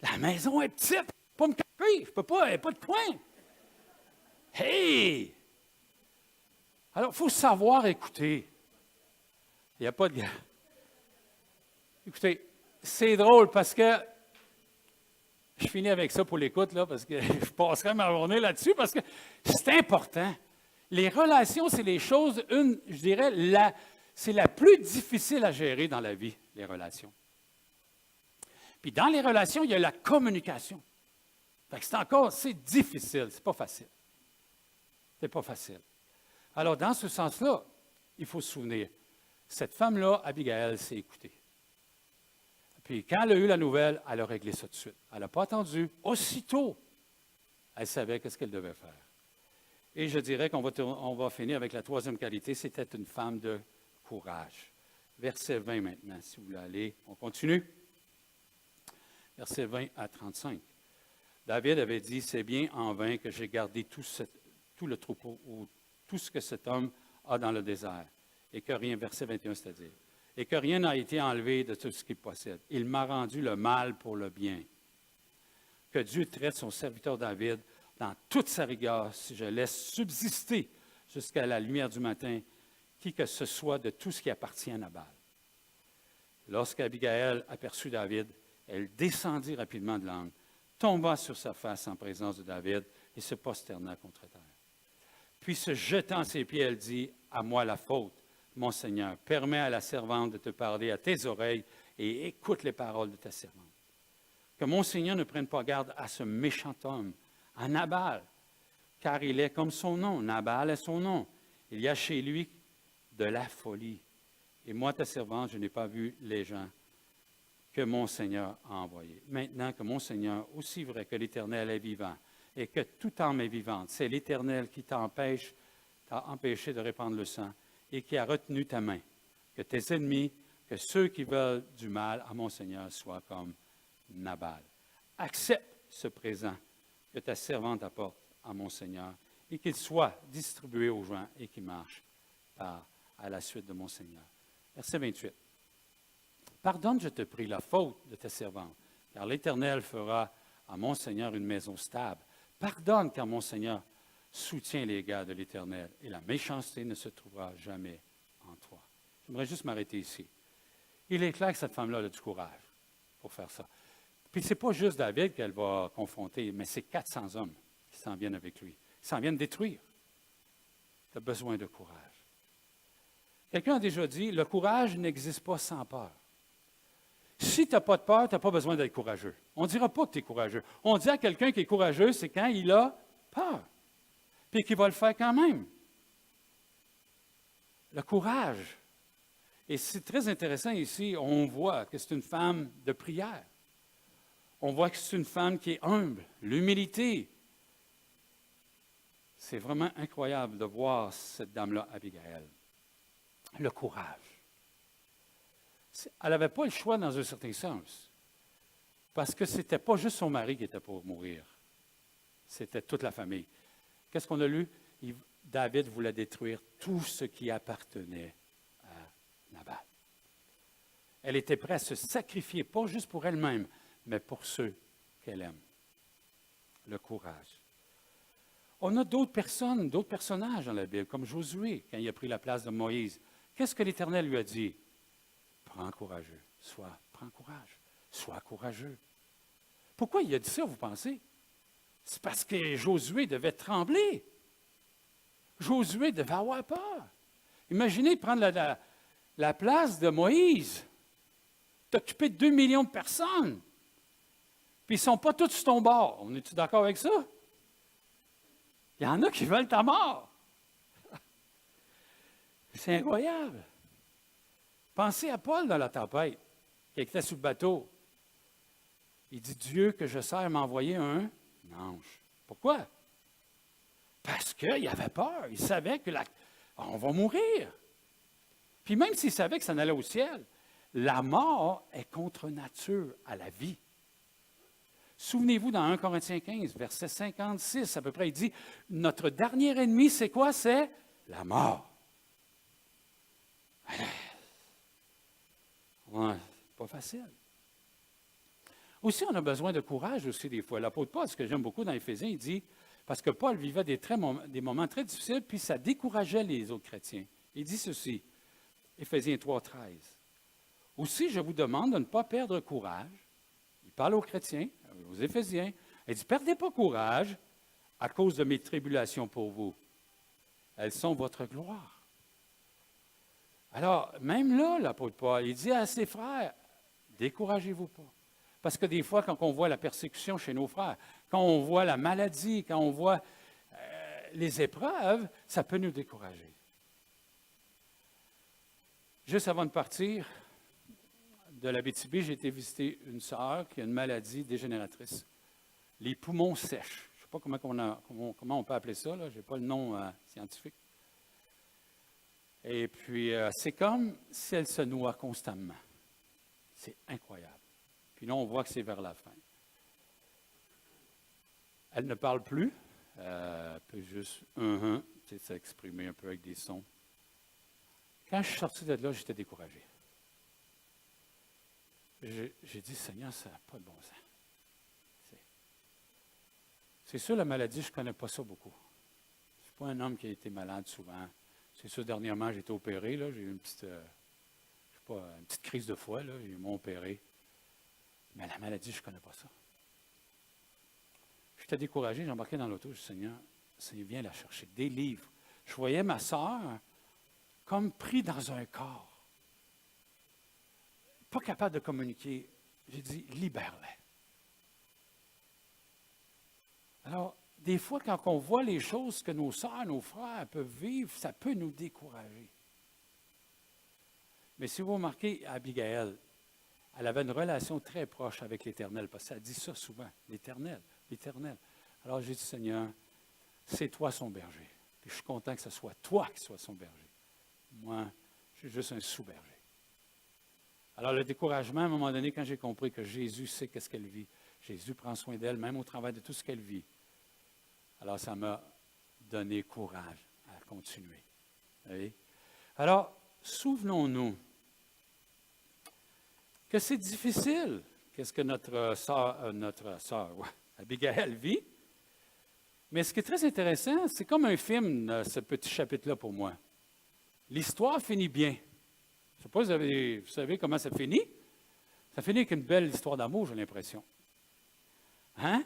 La maison est petite, pas me cacher, je peux pas, il n'y a pas de coin. Hey! Alors, il faut savoir écouter. Il n'y a pas de... Écoutez, c'est drôle parce que je finis avec ça pour l'écoute, là, parce que je passerai ma journée là-dessus, parce que c'est important. Les relations, c'est les choses, je dirais, c'est la plus difficile à gérer dans la vie, les relations. Puis dans les relations, il y a la communication. Fait que c'est difficile, c'est pas facile. C'est pas facile. Alors, dans ce sens-là, il faut se souvenir, cette femme-là, Abigail, s'est écoutée. Puis quand elle a eu la nouvelle, elle a réglé ça tout de suite. Elle n'a pas attendu. Aussitôt, elle savait qu'est-ce qu'elle devait faire. Et je dirais qu'on va finir avec la troisième qualité, c'était une femme de courage. Verset 20 maintenant, si vous voulez aller. On continue. Verset 20 à 35. David avait dit, c'est bien en vain que j'ai gardé tout le troupeau, ou tout ce que cet homme a dans le désert, et que rien, verset 21, c'est-à-dire, et que rien n'a été enlevé de tout ce qu'il possède. Il m'a rendu le mal pour le bien. Que Dieu traite son serviteur David dans toute sa rigueur, si je laisse subsister jusqu'à la lumière du matin, qui que ce soit de tout ce qui appartient à Nabal. Lorsqu'Abigail aperçut David, elle descendit rapidement de l'âne, tomba sur sa face en présence de David et se prosterna contre terre. Puis se jetant à ses pieds, elle dit, « À moi la faute, mon Seigneur, permets à la servante de te parler à tes oreilles et écoute les paroles de ta servante. Que mon Seigneur ne prenne pas garde à ce méchant homme, à Nabal, car il est comme son nom. Nabal est son nom. Il y a chez lui de la folie. Et moi, ta servante, je n'ai pas vu les gens que mon Seigneur a envoyés. Maintenant que mon Seigneur, aussi vrai que l'Éternel est vivant, et que tout âme est vivante, c'est l'Éternel qui t'a empêché de répandre le sang, et qui a retenu ta main, que tes ennemis, que ceux qui veulent du mal à mon Seigneur soient comme Nabal. Accepte ce présent que ta servante apporte à mon Seigneur, et qu'il soit distribué aux gens et qu'il marche à la suite de mon Seigneur. Verset 28. Pardonne, je te prie, la faute de ta servante, car l'Éternel fera à mon Seigneur une maison stable. Pardonne, car mon Seigneur soutient les gars de l'Éternel, et la méchanceté ne se trouvera jamais en toi. J'aimerais juste m'arrêter ici. Il est clair que cette femme-là a du courage pour faire ça. Puis ce n'est pas juste David qu'elle va confronter, mais c'est 400 hommes qui s'en viennent avec lui. Ils s'en viennent détruire. Tu as besoin de courage. Quelqu'un a déjà dit, le courage n'existe pas sans peur. Si tu n'as pas de peur, tu n'as pas besoin d'être courageux. On ne dira pas que tu es courageux. On dit à quelqu'un qui est courageux, c'est quand il a peur. Puis qu'il va le faire quand même. Le courage. Et c'est très intéressant ici, on voit que c'est une femme de prière. On voit que c'est une femme qui est humble, l'humilité. C'est vraiment incroyable de voir cette dame-là, Abigail. Le courage. Elle n'avait pas le choix dans un certain sens. Parce que ce n'était pas juste son mari qui était pour mourir. C'était toute la famille. Qu'est-ce qu'on a lu? David voulait détruire tout ce qui appartenait à Nabal. Elle était prête à se sacrifier, pas juste pour elle-même, mais pour ceux qu'elle aime. Le courage. On a d'autres personnes, d'autres personnages dans la Bible, comme Josué, quand il a pris la place de Moïse. Qu'est-ce que l'Éternel lui a dit? Prends courageux, prends courage, sois courageux. Pourquoi il a dit ça, vous pensez? C'est parce que Josué devait trembler. Josué devait avoir peur. Imaginez prendre la place de Moïse, t'occuper de 2 millions de personnes, puis ils ne sont pas tous sur ton bord. On est-tu d'accord avec ça? Il y en a qui veulent ta mort. C'est incroyable. Pensez à Paul dans la tempête, qui était sur le bateau. Il dit, Dieu que je sers m'a envoyé un ange. Pourquoi? Parce qu'il avait peur. Il savait que on va mourir. Puis même s'il savait que ça allait au ciel, la mort est contre nature à la vie. Souvenez-vous, dans 1 Corinthiens 15, verset 56, à peu près, il dit, notre dernier ennemi, c'est quoi? C'est la mort. Ouais, pas facile. Aussi, on a besoin de courage aussi des fois. L'apôtre Paul, ce que j'aime beaucoup dans Éphésiens, il dit, parce que Paul vivait des moments très difficiles, puis ça décourageait les autres chrétiens. Il dit ceci, Éphésiens 3, 13. Aussi, je vous demande de ne pas perdre courage. Il parle aux chrétiens, aux Éphésiens. Il dit, perdez pas courage à cause de mes tribulations pour vous. Elles sont votre gloire. Alors, même là, l'apôtre Paul, il dit à ses frères, découragez-vous pas. Parce que des fois, quand on voit la persécution chez nos frères, quand on voit la maladie, quand on voit les épreuves, ça peut nous décourager. Juste avant de partir de l'Abitibi, j'ai été visiter une sœur qui a une maladie dégénératrice. Les poumons sèches. Je ne sais pas comment on peut appeler ça, je n'ai pas le nom scientifique. Et puis, c'est comme si elle se noie constamment. C'est incroyable. Puis là, on voit que c'est vers la fin. Elle ne parle plus. Elle peut juste s'exprimer un peu avec des sons. Quand je suis sorti de là, j'étais découragé. J'ai dit, Seigneur, ça n'a pas de bon sens. C'est sûr, la maladie, je ne connais pas ça beaucoup. Je ne suis pas un homme qui a été malade souvent. C'est sûr, dernièrement, j'ai été opéré. J'ai eu une petite crise de foie. Ils m'ont opéré. Mais la maladie, je ne connais pas ça. J'étais découragé, j'ai embarqué dans l'auto. Je dis, Seigneur, viens la chercher. Des livres. Je voyais ma sœur comme pris dans un corps. Pas capable de communiquer. J'ai dit, libère-la. Alors, des fois, quand on voit les choses que nos sœurs, nos frères peuvent vivre, ça peut nous décourager. Mais si vous remarquez, Abigail, elle avait une relation très proche avec l'Éternel, parce que ça dit ça souvent, l'Éternel, l'Éternel. Alors j'ai dit, Seigneur, c'est toi son berger. Puis je suis content que ce soit toi qui sois son berger. Moi, je suis juste un sous-berger. Alors le découragement, à un moment donné, quand j'ai compris que Jésus sait qu'est-ce qu'elle vit, Jésus prend soin d'elle, même au travers de tout ce qu'elle vit, alors ça m'a donné courage à continuer. Oui? Alors, souvenons-nous que c'est difficile, qu'est-ce que notre sœur, Abigail vit. Mais ce qui est très intéressant, c'est comme un film, ce petit chapitre-là pour moi. L'histoire finit bien. Je ne sais pas si vous savez comment ça finit. Ça finit avec une belle histoire d'amour, j'ai l'impression. Hein?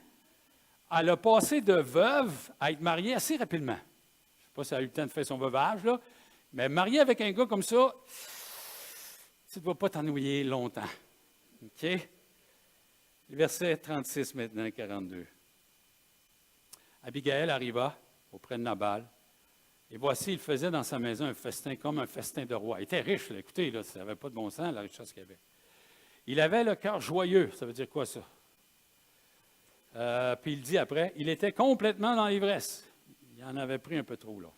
Elle a passé de veuve à être mariée assez rapidement. Je ne sais pas si elle a eu le temps de faire son veuvage, là, mais mariée avec un gars comme ça, tu ne dois pas t'ennuyer longtemps. OK? Verset 36 maintenant, 42. Abigail arriva auprès de Nabal, et voici, il faisait dans sa maison un festin comme un festin de roi. Il était riche, là, écoutez, là, ça n'avait pas de bon sens, la richesse qu'il avait. Il avait le cœur joyeux. Ça veut dire quoi, ça? Puis il dit après, il était complètement dans l'ivresse. Il en avait pris un peu trop, là.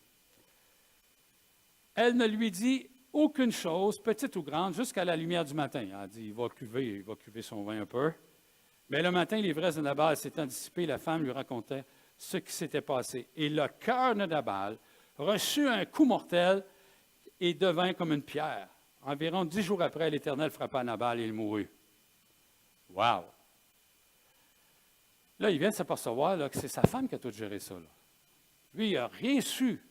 Elle ne lui dit aucune chose, petite ou grande, jusqu'à la lumière du matin. Elle a dit, il va cuver son vin un peu. Mais le matin, l'ivresse de Nabal s'étant dissipée, la femme lui racontait ce qui s'était passé. Et le cœur de Nabal reçut un coup mortel et devint comme une pierre. Environ 10 jours après, l'Éternel frappa Nabal et il mourut. Wow! Là, il vient de s'apercevoir là, que c'est sa femme qui a tout géré ça. Là. Lui, il n'a rien su.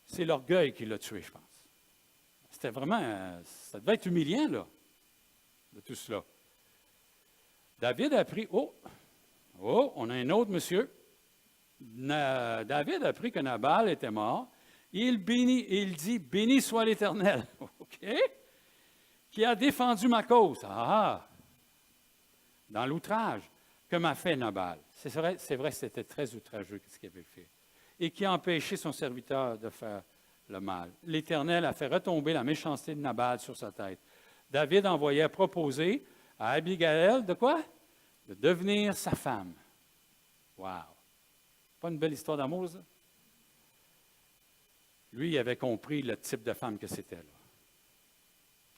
C'est l'orgueil qui l'a tué, je pense. C'était vraiment, ça devait être humiliant, là, de tout cela. David a appris, oh, on a un autre monsieur. David a appris que Nabal était mort. Il dit, béni soit l'Éternel, OK? Qui a défendu ma cause. Ah! Dans l'outrage que m'a fait Nabal. C'est vrai, c'était très outrageux ce qu'il avait fait. Et qui a empêché son serviteur de faire le mal. L'Éternel a fait retomber la méchanceté de Nabal sur sa tête. David envoyait proposer à Abigail de quoi? De devenir sa femme. Wow! Pas une belle histoire d'amour, ça? Lui, il avait compris le type de femme que c'était. Là.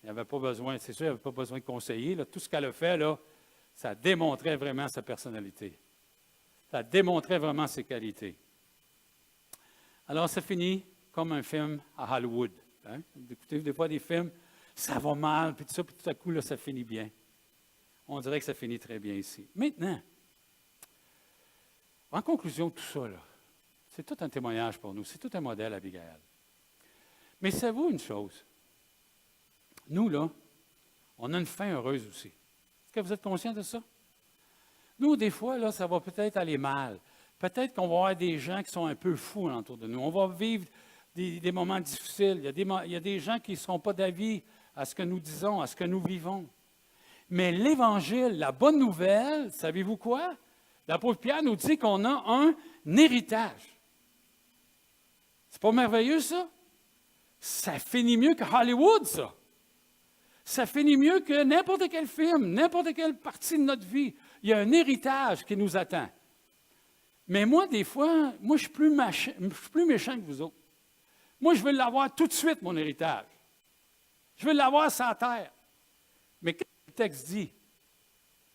Il n'avait pas besoin, c'est sûr, il n'avait pas besoin de conseiller. Là. Tout ce qu'elle a fait, là, ça démontrait vraiment sa personnalité. Ça démontrait vraiment ses qualités. Alors, ça finit comme un film à Hollywood. Hein? Vous écoutez des fois des films, ça va mal, puis tout ça, puis tout à coup, là, ça finit bien. On dirait que ça finit très bien ici. Maintenant, en conclusion de tout ça, là, c'est tout un témoignage pour nous, c'est tout un modèle, Abigail. Mais savez-vous une chose? Nous, là, on a une fin heureuse aussi. Est-ce que vous êtes conscient de ça? Nous, des fois, là, ça va peut-être aller mal. Peut-être qu'on va avoir des gens qui sont un peu fous autour de nous. On va vivre des moments difficiles. Il y a des gens qui ne seront pas d'avis à ce que nous disons, à ce que nous vivons. Mais l'Évangile, la bonne nouvelle, savez-vous quoi? L'apôtre Pierre nous dit qu'on a un héritage. C'est pas merveilleux, ça? Ça finit mieux que Hollywood, ça. Ça finit mieux que n'importe quel film, n'importe quelle partie de notre vie. Il y a un héritage qui nous attend. Mais moi, des fois, je suis plus méchant que vous autres. Moi, je veux l'avoir tout de suite, mon héritage. Je veux l'avoir sans terre. Mais qu'est-ce que le texte dit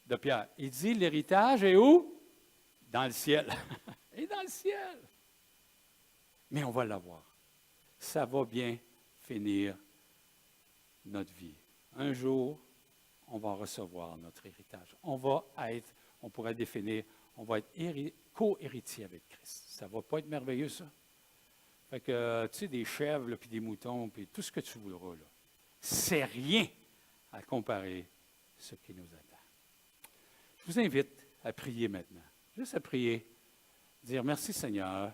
de Pierre? Il dit, l'héritage est où? Dans le ciel. Et dans le ciel. Mais on va l'avoir. Ça va bien finir notre vie. Un jour, on va recevoir notre héritage. On pourrait définir, on va être co-héritier avec Christ. Ça ne va pas être merveilleux, ça? Fait que, tu sais, des chèvres, puis des moutons, puis tout ce que tu voudras, là, c'est rien à comparer ce qui nous attend. Je vous invite à prier maintenant. Juste à prier, dire merci Seigneur,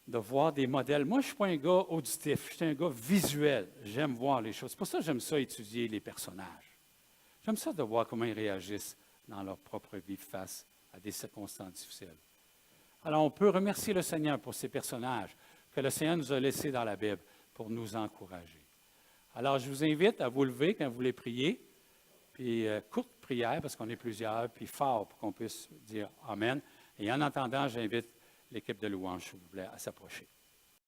de voir des modèles. Moi, je ne suis pas un gars auditif, je suis un gars visuel. J'aime voir les choses. C'est pour ça que j'aime ça étudier les personnages. J'aime ça de voir comment ils réagissent dans leur propre vie face à des circonstances difficiles. Alors, on peut remercier le Seigneur pour ces personnages que le Seigneur nous a laissés dans la Bible pour nous encourager. Alors, je vous invite à vous lever quand vous voulez prier, puis courte prière, parce qu'on est plusieurs, puis fort pour qu'on puisse dire Amen. Et en attendant, j'invite l'équipe de louange, s'il vous plaît, à s'approcher.